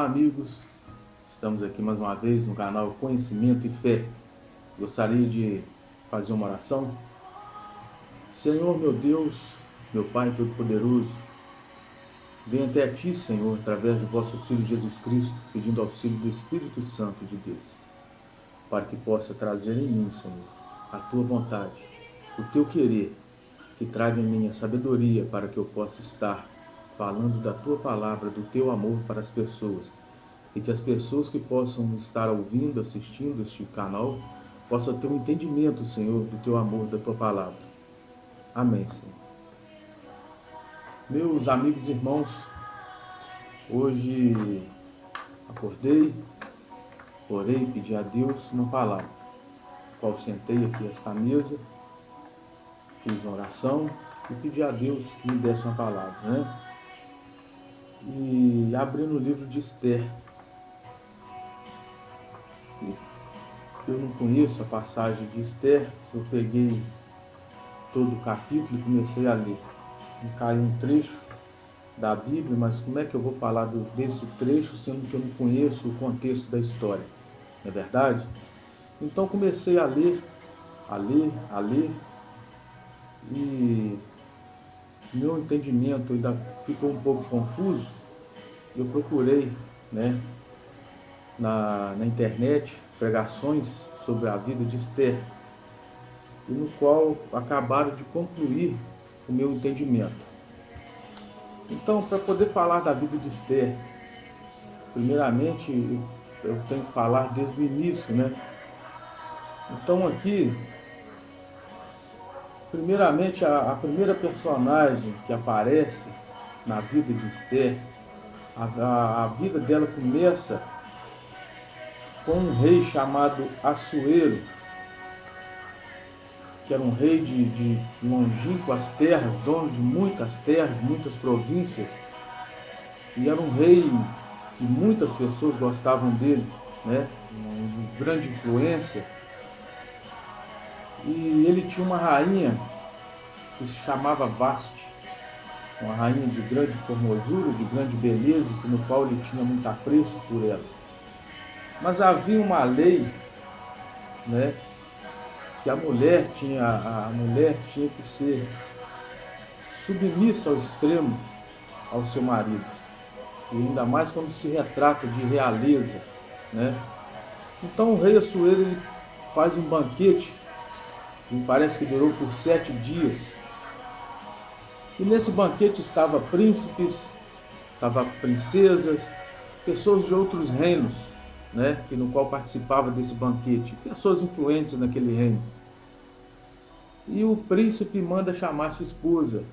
amigos, estamos aqui mais uma vez no canal Conhecimento e Fé. Gostaria de fazer uma oração. Senhor meu Deus, meu Pai Todo-Poderoso, venho até a Ti, Senhor, através do vosso Filho Jesus Cristo, pedindo auxílio do Espírito Santo de Deus, para que possa trazer em mim, Senhor, a Tua vontade, o Teu querer, que traga em mim a sabedoria para que eu possa estar falando da Tua palavra, do Teu amor para as pessoas, e que as pessoas que possam estar ouvindo, assistindo este canal, possam ter um entendimento, Senhor, do Teu amor, da Tua palavra. Amém, Senhor. Meus amigos e irmãos, hoje acordei, orei, pedi a Deus uma palavra, qual sentei aqui esta mesa, fiz uma oração e pedi a Deus que me desse uma palavra, né? E abri no livro de Esther. Eu não conheço a passagem de Esther, eu peguei todo o capítulo e comecei a ler. Me caiu um trecho da Bíblia, mas como é que eu vou falar desse trecho sendo que eu não conheço o contexto da história? Não é verdade? Então comecei a ler, e meu entendimento ainda ficou um pouco confuso. Eu procurei, né, na internet pregações sobre a vida de Esther, e no qual acabaram de concluir o meu entendimento. Então, para poder falar da vida de Esther, primeiramente eu tenho que falar desde o início, né? Então aqui, primeiramente, a primeira personagem que aparece na vida de Esther, a vida dela começa com um rei chamado Assuero, que era um rei de longínquas terras, dono de muitas terras, muitas províncias, e era um rei que muitas pessoas gostavam dele, né? De grande influência. E ele tinha uma rainha que se chamava Vasti, uma rainha de grande formosura, de grande beleza, no qual ele tinha muito apreço por ela. Mas havia uma lei, né, que a mulher tinha que ser submissa ao extremo ao seu marido, e ainda mais quando se retrata de realeza, né? Então o rei Assuero, ele faz um banquete, que parece que durou por 7 dias, e nesse banquete estava príncipes, estava princesas, pessoas de outros reinos, né, que no qual participava desse banquete, pessoas influentes naquele reino. E o príncipe manda chamar sua esposa,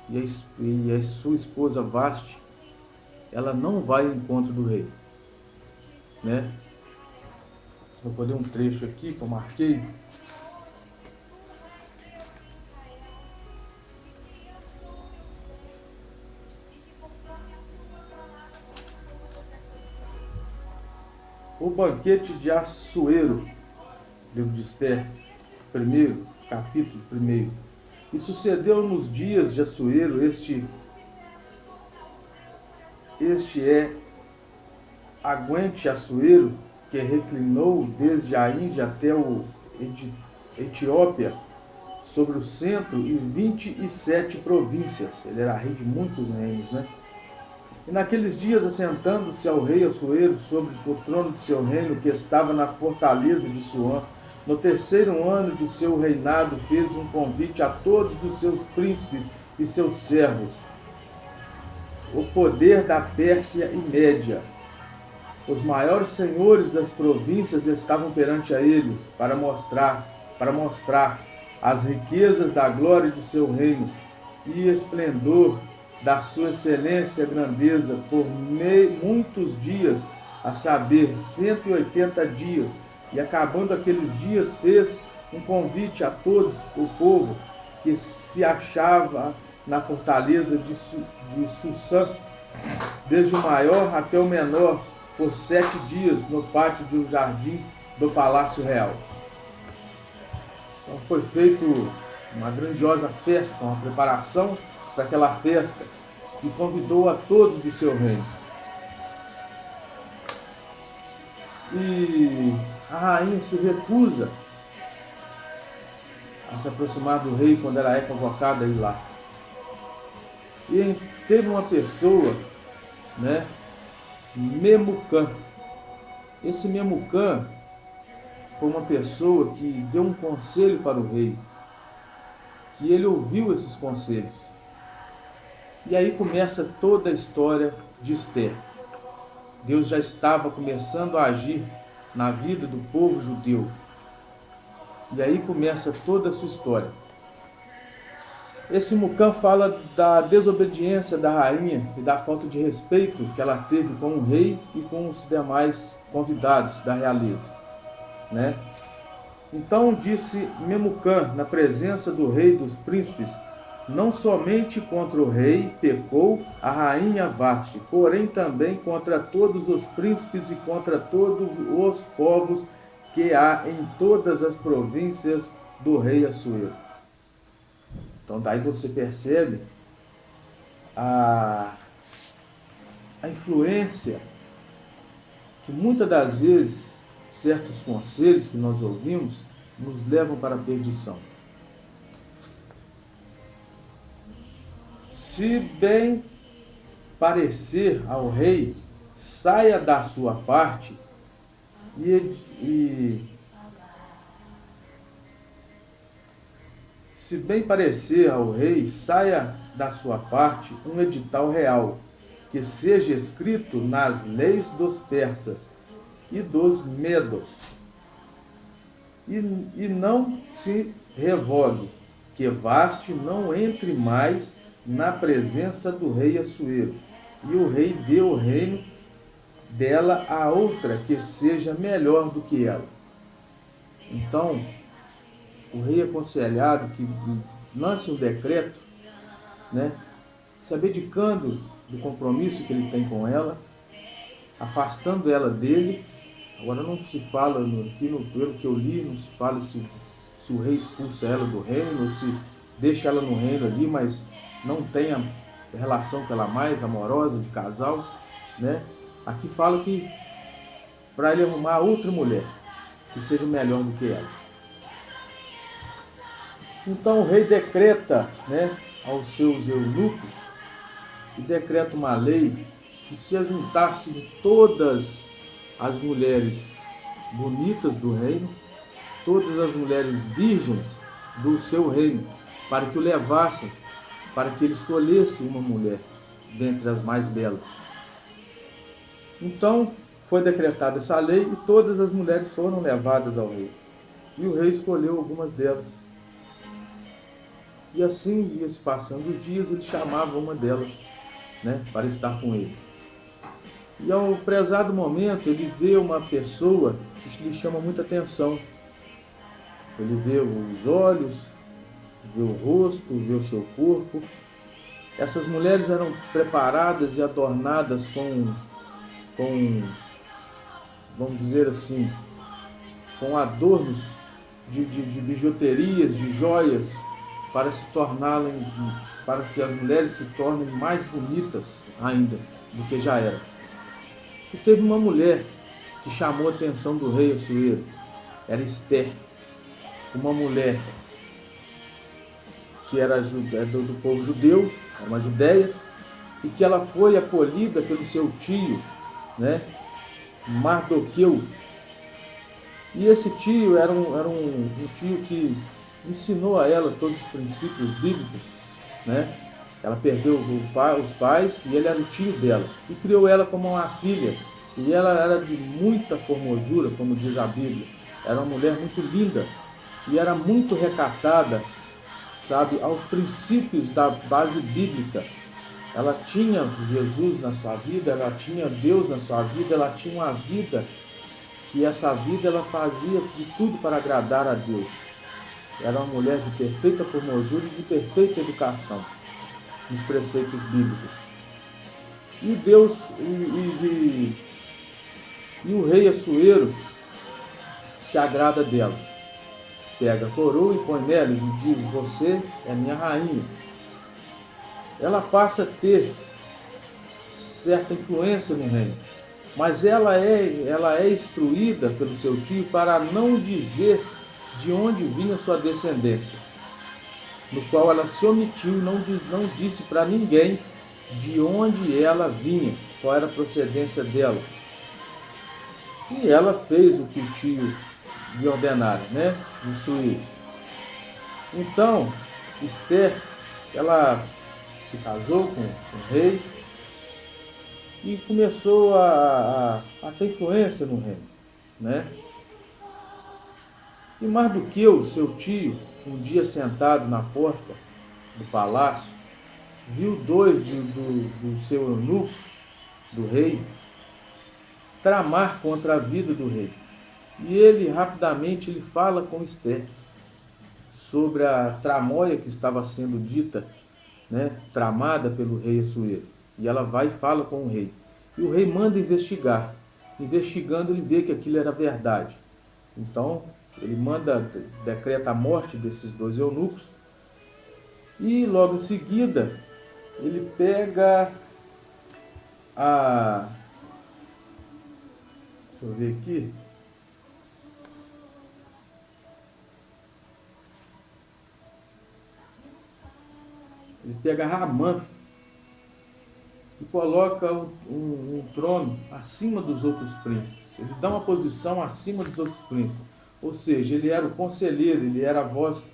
e a sua esposa Vasti, ela não vai ao encontro do rei, né? Vou poder um trecho aqui que eu marquei. O banquete de Assuero, livro de Esther, capítulo 1. E sucedeu nos dias de Assuero, este é Aguente Assuero, que reclinou desde a Índia até o Etiópia, sobre o centro e 27 províncias. Ele era rei de muitos reinos, né? E naqueles dias, assentando-se ao rei Assuero sobre o trono de seu reino, que estava na fortaleza de Suã, no 3º ano de seu reinado, fez um convite a todos os seus príncipes e seus servos, o poder da Pérsia e Média. Os maiores senhores das províncias estavam perante a ele, para mostrar as riquezas da glória de seu reino e esplendor da sua excelência e grandeza por muitos dias, a saber, 180 dias. E acabando aqueles dias, fez um convite a todos o povo que se achava na fortaleza de Sussã, desde o maior até o menor, por 7 dias no pátio do jardim do Palácio Real. Então foi feito uma grandiosa festa, uma preparação para aquela festa, e convidou a todos do seu reino. e a rainha se recusa a se aproximar do rei quando ela é convocada a ir lá. E teve uma pessoa, né, Memucã. Esse Memucã foi uma pessoa que deu um conselho para o rei, que ele ouviu esses conselhos. E aí começa toda a história de Esther. Deus já estava começando a agir na vida do povo judeu. E aí começa toda a sua história. Esse Mucã fala da desobediência da rainha e da falta de respeito que ela teve com o rei e com os demais convidados da realeza, né? Então disse Memucã na presença do rei e dos príncipes: não somente contra o rei pecou a rainha Vasti, porém também contra todos os príncipes e contra todos os povos que há em todas as províncias do rei Assuero. Então daí você percebe a influência que muitas das vezes certos conselhos que nós ouvimos nos levam para a perdição. Se bem parecer ao rei, saia da sua parte se bem parecer ao rei, saia da sua parte um edital real, que seja escrito nas leis dos persas e dos medos, e não se revogue, que Vasti não entre mais na presença do rei Assuero, e o rei dê o reino dela a outra que seja melhor do que ela. Então, o rei é aconselhado que lance um decreto, né, se abdicando do compromisso que ele tem com ela, afastando ela dele. Agora não se fala, pelo que eu li, não se fala se o rei expulsa ela do reino, ou se deixa ela no reino ali, mas não tem a relação com ela mais amorosa, de casal, né? Aqui fala que para ele arrumar outra mulher que seja melhor do que ela. Então o rei decreta, né, aos seus eunucos, e decreta uma lei que se ajuntassem todas as mulheres bonitas do reino, todas as mulheres virgens do seu reino, para que o levassem, para que ele escolhesse uma mulher dentre as mais belas. Então foi decretada essa lei e todas as mulheres foram levadas ao rei. E o rei escolheu algumas delas. E assim ia se passando os dias, ele chamava uma delas, né, para estar com ele. E ao prezado momento, ele vê uma pessoa que lhe chama muita atenção. Ele vê os olhos, vê o rosto, vê o seu corpo. Essas mulheres eram preparadas e adornadas com vamos dizer assim, com adornos de bijuterias, de joias, para que as mulheres se tornem mais bonitas ainda do que já eram. E teve uma mulher que chamou a atenção do rei Assuero, era Esther, uma mulher que era do povo judeu, era uma judeia, e que ela foi acolhida pelo seu tio, né, Mardoqueu. E esse tio era um tio que ensinou a ela todos os princípios bíblicos, né? Ela perdeu os pais e ele era o tio dela. E criou ela como uma filha. E ela era de muita formosura, como diz a Bíblia. Era uma mulher muito linda e era muito recatada, sabe, aos princípios da base bíblica. Ela tinha Jesus na sua vida, ela tinha Deus na sua vida, ela tinha uma vida que essa vida ela fazia de tudo para agradar a Deus. Era uma mulher de perfeita formosura e de perfeita educação nos preceitos bíblicos. E Deus e o rei Assuero se agrada dela. Pega a coroa e põe nela e diz: você é minha rainha. Ela passa a ter certa influência no reino. Mas ela é instruída pelo seu tio para não dizer de onde vinha sua descendência, no qual ela se omitiu e não disse para ninguém de onde ela vinha, qual era a procedência dela. E ela fez o que o tio lhe ordenara, né? Instruir. Então, Esther, ela se casou com o rei e começou a ter influência no reino, né? E Mardoqueu, seu tio, um dia sentado na porta do palácio, viu dois do seu eunuco, do rei, tramar contra a vida do rei. E ele rapidamente ele fala com Esther sobre a tramóia que estava sendo dita, né, tramada pelo rei Assuero. E ela vai e fala com o rei. E o rei manda investigar. Investigando, ele vê que aquilo era verdade. Então, ele decreta a morte desses dois eunucos. E logo em seguida, ele pega a... Deixa eu ver aqui. Ele pega Ramã e coloca um trono acima dos outros príncipes. Ele dá uma posição acima dos outros príncipes. Ou seja, ele era o conselheiro, ele era a voz,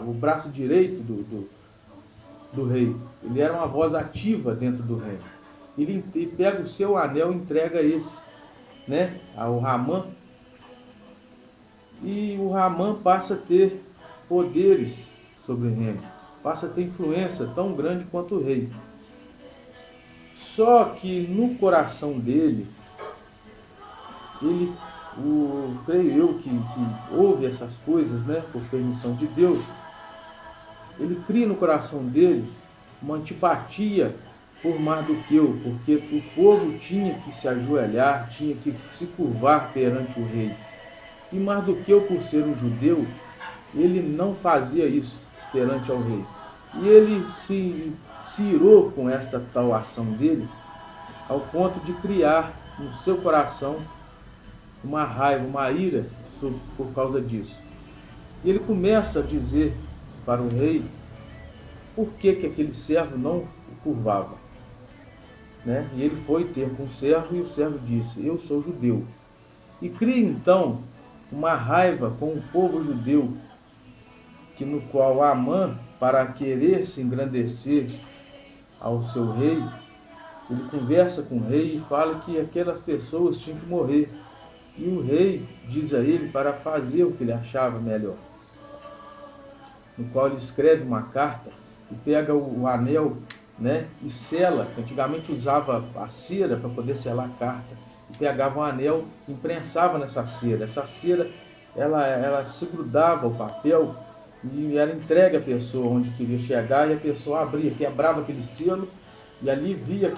o braço direito do rei. Ele era uma voz ativa dentro do reino. Ele pega o seu anel e entrega esse, né, ao Ramã. E o Ramã passa a ter poderes sobre o reino. Passa a ter influência tão grande quanto o rei. Só que no coração dele, creio eu que ouve essas coisas, né, por permissão de Deus, ele cria no coração dele uma antipatia por Mardoqueu, porque o povo tinha que se ajoelhar, tinha que se curvar perante o rei. E Mardoqueu, por ser um judeu, ele não fazia isso perante ao rei. E ele se irou com esta tal ação dele, ao ponto de criar no seu coração uma raiva, uma ira por causa disso. E ele começa a dizer para o rei por que aquele servo não o curvava, né? E ele foi ter com o servo e o servo disse: eu sou judeu. E cria então uma raiva com o povo judeu, que no qual Amã, para querer se engrandecer ao seu rei, ele conversa com o rei e fala que aquelas pessoas tinham que morrer. E o rei diz a ele para fazer o que ele achava melhor. No qual ele escreve uma carta e pega o anel, né, e sela. Antigamente usava a cera para poder selar a carta. E pegava um anel e imprensava nessa cera. Essa cera, ela se grudava ao papel e era entregue à pessoa onde queria chegar, e a pessoa abria, quebrava aquele selo, e ali via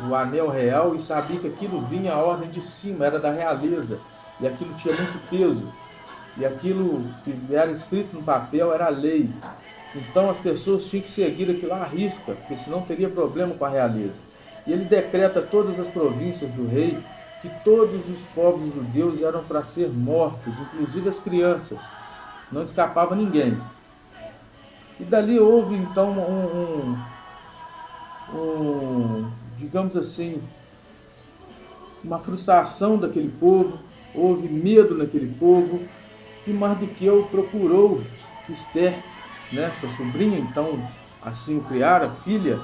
o anel real e sabia que aquilo vinha à ordem de cima, era da realeza, e aquilo tinha muito peso, e aquilo que era escrito no papel era a lei. Então as pessoas tinham que seguir aquilo à risca, porque senão teria problema com a realeza. E ele decreta a todas as províncias do rei que todos os povos judeus eram para ser mortos, inclusive as crianças. Não escapava ninguém. E dali houve então digamos assim, uma frustração daquele povo, houve medo naquele povo, e Mardoqueu procurou Esther, né, sua sobrinha, então assim o criara, filha,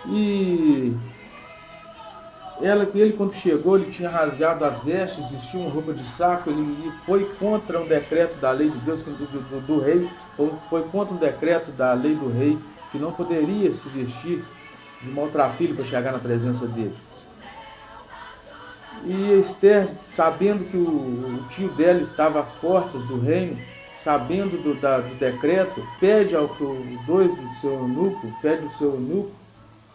e ele quando chegou, ele tinha rasgado as vestes, vestiu uma roupa de saco, ele foi contra um decreto da lei de Deus, do rei, foi contra um decreto da lei do rei, que não poderia se vestir de maltrapilho para chegar na presença dele. E Esther, sabendo que o tio dela estava às portas do reino, sabendo do decreto, pede ao dois do seu eunuco, pede o seu eunuco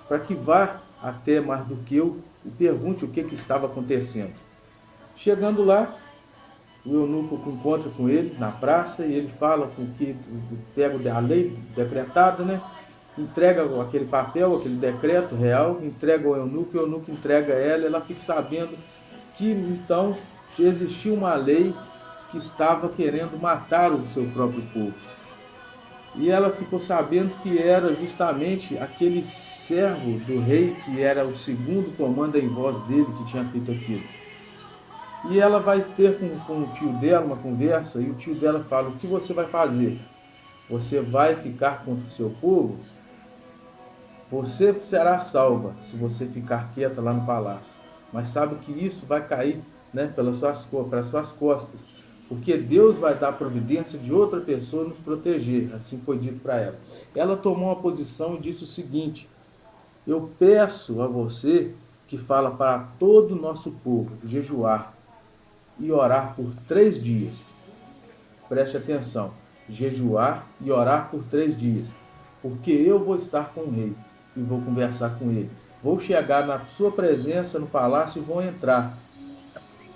para que vá até Mardoqueu e pergunte o que estava acontecendo. Chegando lá, o eunuco encontra com ele na praça e ele fala com que pega a lei decretada, né? entrega aquele papel, aquele decreto real, entrega ao eunuco, e o eunuco entrega a ela, e ela fica sabendo que então existia uma lei que estava querendo matar o seu próprio povo. E ela ficou sabendo que era justamente aquele servo do rei, que era o segundo comando em voz dele, que tinha feito aquilo. E ela vai ter com o tio dela uma conversa, e o tio dela fala: o que você vai fazer? Você vai ficar contra o seu povo? Você será salva se você ficar quieta lá no palácio. Mas sabe que isso vai cair, né, pelas suas costas. Porque Deus vai dar providência de outra pessoa nos proteger. Assim foi dito para ela. Ela tomou uma posição e disse o seguinte: eu peço a você que fala para todo o nosso povo jejuar e orar por 3 dias. Preste atenção. Jejuar e orar por 3 dias. Porque eu vou estar com o rei e vou conversar com ele. Vou chegar na sua presença no palácio e vou entrar.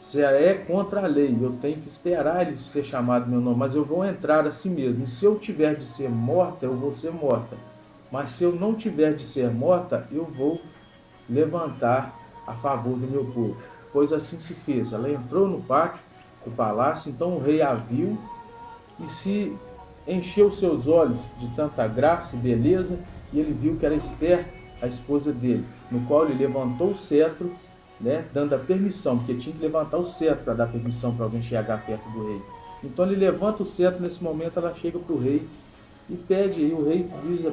Se é contra a lei, eu tenho que esperar ele ser chamado meu nome, mas eu vou entrar assim mesmo. E se eu tiver de ser morta, eu vou ser morta. Mas se eu não tiver de ser morta, eu vou levantar a favor do meu povo. Pois assim se fez. Ela entrou no pátio do palácio, então o rei a viu e se encheu seus olhos de tanta graça e beleza, e ele viu que era Esther, a esposa dele, no qual ele levantou o cetro, né, dando a permissão, porque tinha que levantar o cetro para dar permissão para alguém chegar perto do rei. Então ele levanta o cetro, nesse momento ela chega para o rei e pede, e o rei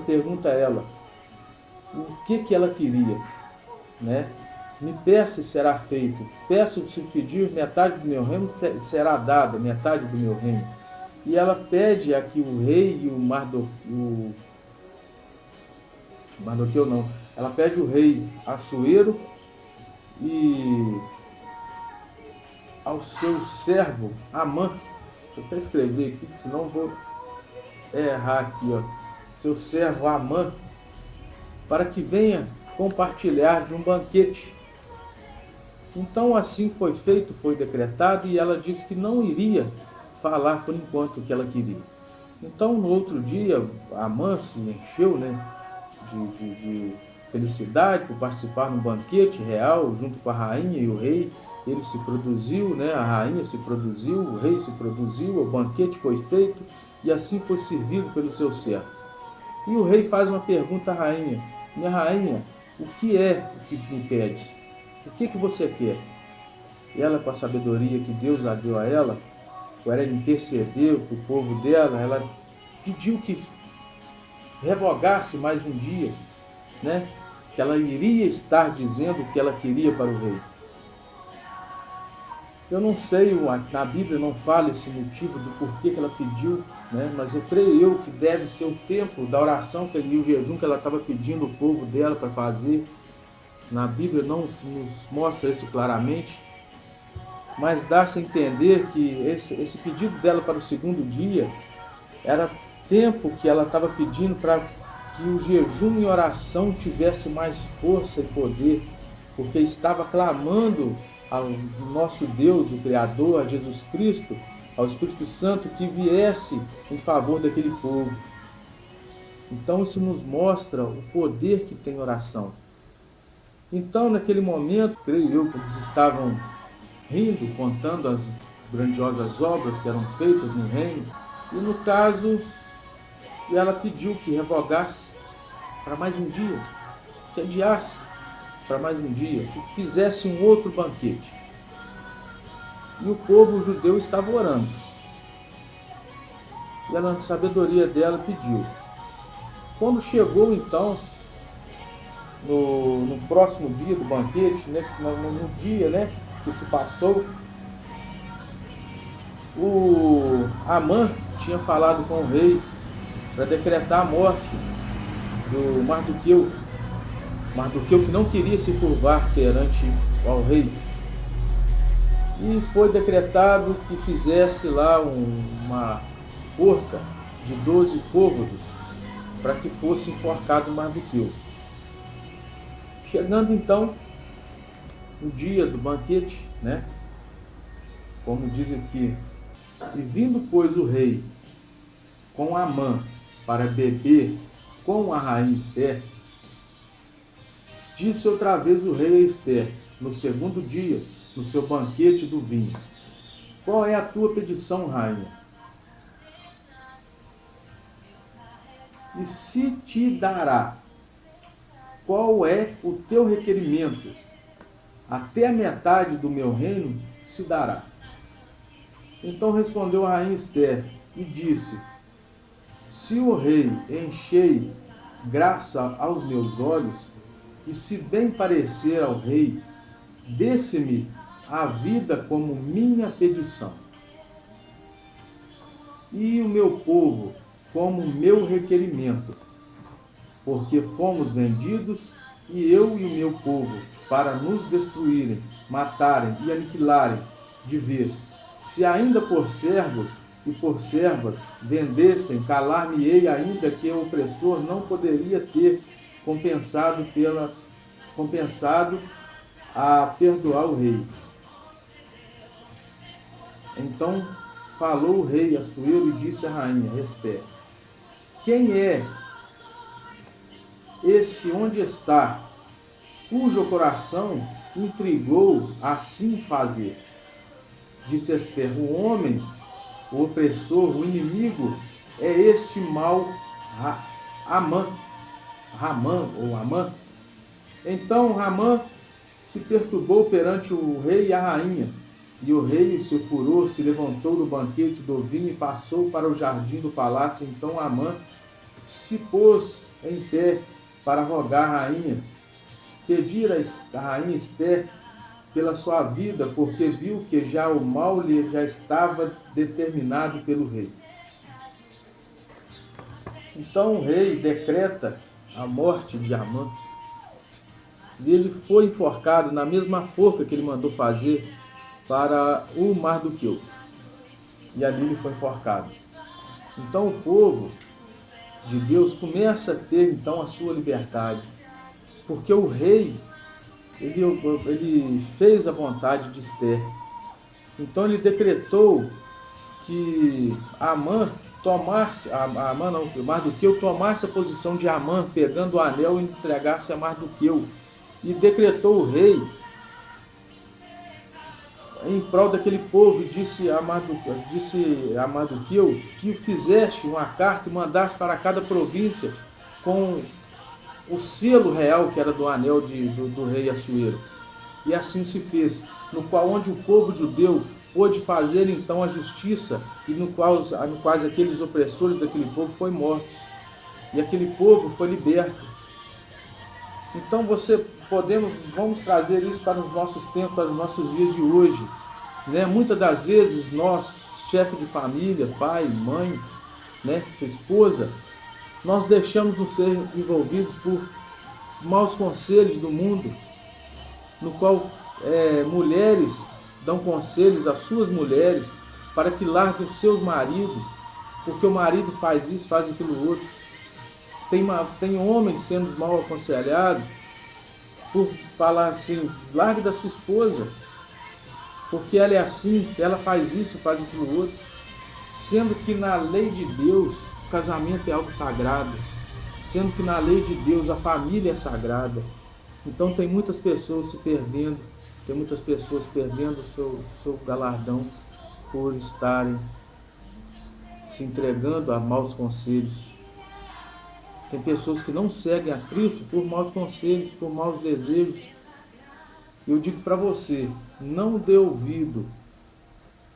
pergunta a ela o que ela queria, né? Me peça e será feito. Peço se pedir metade do meu reino, será dada metade do meu reino. E ela pede a que o rei e o Mardoqueu não. Ela pede o rei Assuero e ao seu servo Amã. Deixa eu até escrever aqui, senão vou errar aqui, ó. Seu servo Amã, para que venha compartilhar de um banquete. Então assim foi feito, foi decretado, e ela disse que não iria falar por enquanto o que ela queria. Então no outro dia, Amã se encheu, né, de felicidade por participar de um banquete real junto com a rainha e o rei. Ele se produziu, né, a rainha se produziu, o rei se produziu, o banquete foi feito e assim foi servido pelos seus servos. E o rei faz uma pergunta à rainha: minha rainha, o que é o que me pedes? O que você quer? E ela, com a sabedoria que Deus deu a ela, por ela interceder para o povo dela, ela pediu que revogasse mais um dia, né? Que ela iria estar dizendo o que ela queria para o rei. Eu não sei, na Bíblia não fala esse motivo do porquê que ela pediu, né? Mas eu creio que deve ser o tempo da oração e o jejum que ela estava pedindo o povo dela para fazer. Na Bíblia não nos mostra isso claramente, mas dá-se a entender que esse pedido dela para o segundo dia era tempo que ela estava pedindo para que o jejum e oração tivesse mais força e poder, porque estava clamando ao nosso Deus, o Criador, a Jesus Cristo, ao Espírito Santo, que viesse em favor daquele povo. Então isso nos mostra o poder que tem oração. Então, naquele momento, creio eu que eles estavam rindo, contando as grandiosas obras que eram feitas no reino. E no caso, ela pediu que revogasse para mais um dia, que adiasse para mais um dia, que fizesse um outro banquete. E o povo judeu estava orando. E ela, na sabedoria dela, pediu. Quando chegou então no próximo dia do banquete, né, no dia, né, que se passou, o Amã tinha falado com o rei para decretar a morte do Mardoqueu. Mardoqueu que não queria se curvar perante ao rei. E foi decretado que fizesse lá uma forca de 12 côvados para que fosse enforcado Mardoqueu. Chegando então o dia do banquete, né? Como diz aqui: e vindo, pois, o rei com Amã para beber com a rainha Ester, disse outra vez o rei a Ester, no segundo dia, no seu banquete do vinho: qual é a tua petição, rainha? E se te dará, qual é o teu requerimento? Até a metade do meu reino se dará. Então respondeu a rainha Ester e disse: se o rei enchei graça aos meus olhos, e se bem parecer ao rei, desse-me a vida como minha petição, e o meu povo como meu requerimento, porque fomos vendidos, e eu e o meu povo, para nos destruírem, matarem e aniquilarem de vez. Se ainda por servos e por servas vendessem, calar-me-ei ainda que o opressor não poderia ter compensado a perdoar o rei. Então falou o rei Assuero e disse à rainha Ester: quem é esse onde está, cujo coração intrigou assim fazer? Disse Ester: o homem, o opressor, o inimigo é este mau Ramã. Então Ramã se perturbou perante o rei e a rainha. E o rei, o seu furor, se levantou do banquete do vinho e passou para o jardim do palácio. Então Amã se pôs em pé para rogar à rainha, pedir a rainha Ester pela sua vida, porque viu que já o mal lhe já estava determinado pelo rei. Então o rei decreta a morte de Amã. E ele foi enforcado na mesma forca que ele mandou fazer para o Mardoqueu. E ali ele foi enforcado. Então o povo de Deus começa a ter então a sua liberdade, porque o rei ele fez a vontade de Ester. Então ele decretou que Mardoqueu tomasse a posição de Amã, pegando o anel e entregasse a Mardoqueu. E decretou o rei em prol daquele povo, e disse a Mardoqueu que fizeste uma carta e mandaste para cada província com o selo real que era do anel do rei Assuero. E assim se fez, no qual onde o povo judeu pôde fazer então a justiça, e no quais aqueles opressores daquele povo foram mortos, e aquele povo foi liberto. Então vamos trazer isso para os nossos tempos, para os nossos dias de hoje, né? Muitas das vezes nós, chefe de família, pai, mãe, né, sua esposa, nós deixamos de ser envolvidos por maus conselhos do mundo, no qual mulheres dão conselhos às suas mulheres para que larguem os seus maridos, porque o marido faz isso, faz aquilo outro. Tem homens sendo mal aconselhados por falar assim: largue da sua esposa, porque ela é assim, ela faz isso, faz aquilo outro. Sendo que na lei de Deus o casamento é algo sagrado, sendo que na lei de Deus a família é sagrada. Então tem muitas pessoas se perdendo, tem muitas pessoas perdendo o seu galardão por estarem se entregando a maus conselhos. Tem pessoas que não seguem a Cristo por maus conselhos, por maus desejos. Eu digo para você, não dê ouvido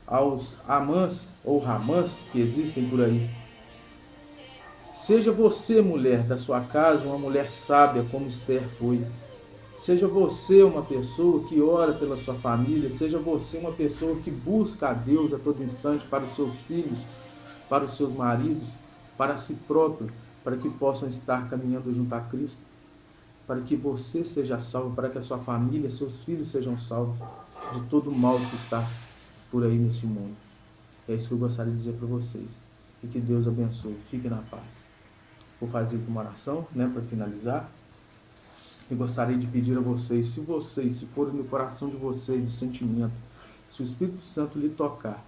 aos Amãs ou Ramãs que existem por aí. Seja você, mulher da sua casa, uma mulher sábia como Ester foi. Seja você uma pessoa que ora pela sua família. Seja você uma pessoa que busca a Deus a todo instante para os seus filhos, para os seus maridos, para si próprio, para que possam estar caminhando junto a Cristo, para que você seja salvo, para que a sua família, seus filhos sejam salvos de todo o mal que está por aí nesse mundo. É isso que eu gostaria de dizer para vocês. E que Deus abençoe. Fiquem na paz. Vou fazer uma oração, para finalizar. Eu gostaria de pedir a vocês, se for no coração de vocês, do sentimento, se o Espírito Santo lhe tocar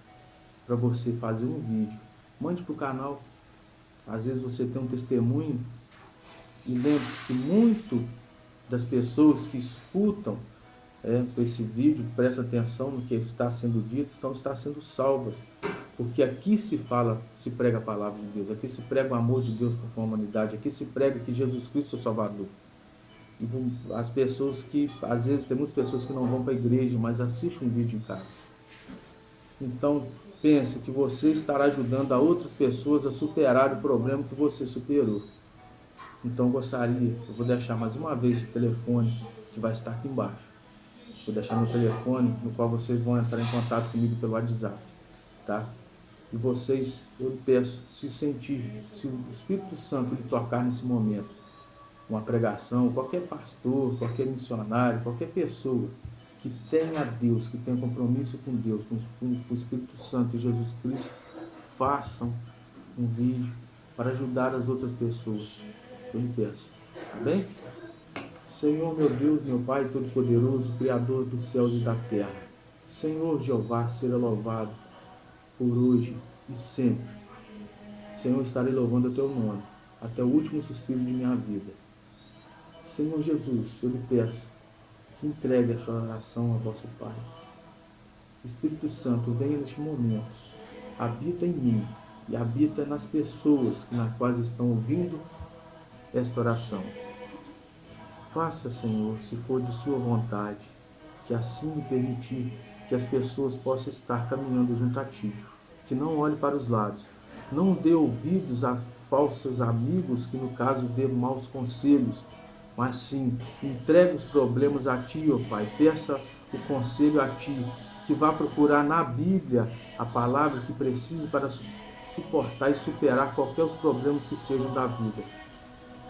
para você fazer um vídeo, mande para o canal. Às vezes você tem um testemunho E lembre-se que muito das pessoas que escutam esse vídeo, presta atenção no que está sendo dito, estão sendo salvas. Porque aqui se fala, se prega a palavra de Deus, aqui se prega o amor de Deus com a humanidade, aqui se prega que Jesus Cristo é o Salvador. E as pessoas que, às vezes, tem muitas pessoas que não vão para a igreja, mas assistem um vídeo em casa. Então, pense que você estará ajudando a outras pessoas a superar o problema que você superou. Então, eu vou deixar mais uma vez o telefone que vai estar aqui embaixo. Vou deixar meu telefone, no qual vocês vão entrar em contato comigo pelo WhatsApp, tá? E vocês, eu peço, se o Espírito Santo lhe tocar nesse momento, uma pregação, qualquer pastor, qualquer missionário, qualquer pessoa que tenha Deus, que tenha compromisso com Deus, com o Espírito Santo e Jesus Cristo, façam um vídeo para ajudar as outras pessoas. Eu lhe peço, tá bem? Senhor, meu Deus, meu Pai Todo-Poderoso, Criador dos céus e da terra, Senhor Jeová, seja louvado por hoje e sempre. Senhor, estarei louvando o Teu nome, até o último suspiro de minha vida. Senhor Jesus, eu lhe peço que entregue essa oração ao vosso Pai. Espírito Santo, venha neste momento, habita em mim e habita nas pessoas nas quais estão ouvindo esta oração. Faça, Senhor, se for de sua vontade, que assim me permitir que as pessoas possam estar caminhando junto a Ti, que não olhe para os lados, não dê ouvidos a falsos amigos que no caso dê maus conselhos, mas sim, entregue os problemas a Ti, ó Pai, peça o conselho a Ti, que vá procurar na Bíblia a palavra que precise para suportar e superar qualquer os problemas que sejam da vida.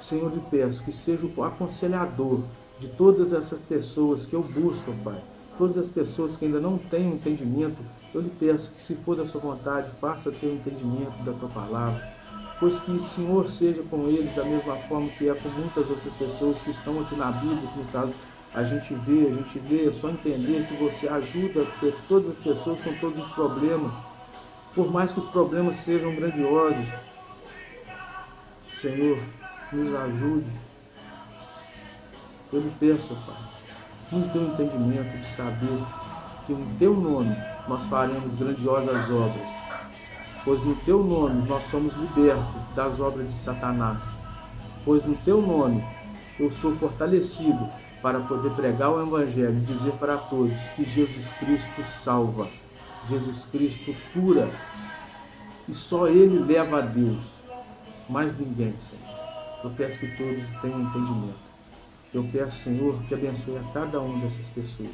Senhor, lhe peço que seja o aconselhador de todas essas pessoas que eu busco, Pai. Todas as pessoas que ainda não têm entendimento, eu lhe peço que, se for da sua vontade, faça ter o entendimento da tua palavra. Pois que o Senhor seja com eles da mesma forma que é com muitas outras pessoas que estão aqui na Bíblia, que no caso a gente vê, é só entender que você ajuda todas as pessoas com todos os problemas. Por mais que os problemas sejam grandiosos, Senhor, nos ajude. Eu lhe peço, Pai, nos dê um entendimento de saber que no Teu nome nós faremos grandiosas obras, pois no Teu nome nós somos libertos das obras de Satanás, pois no Teu nome eu sou fortalecido para poder pregar o Evangelho e dizer para todos que Jesus Cristo salva, Jesus Cristo cura, e só Ele leva a Deus, mais ninguém, Senhor. Eu peço que todos tenham entendimento. Eu peço, Senhor, que abençoe a cada uma dessas pessoas.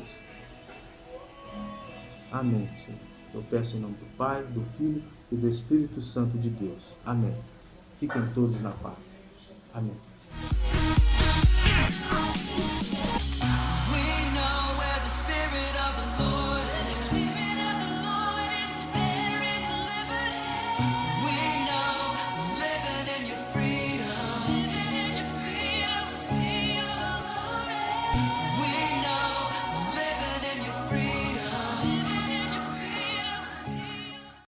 Amém, Senhor. Eu peço em nome do Pai, do Filho e do Espírito Santo de Deus. Amém. Fiquem todos na paz. Amém.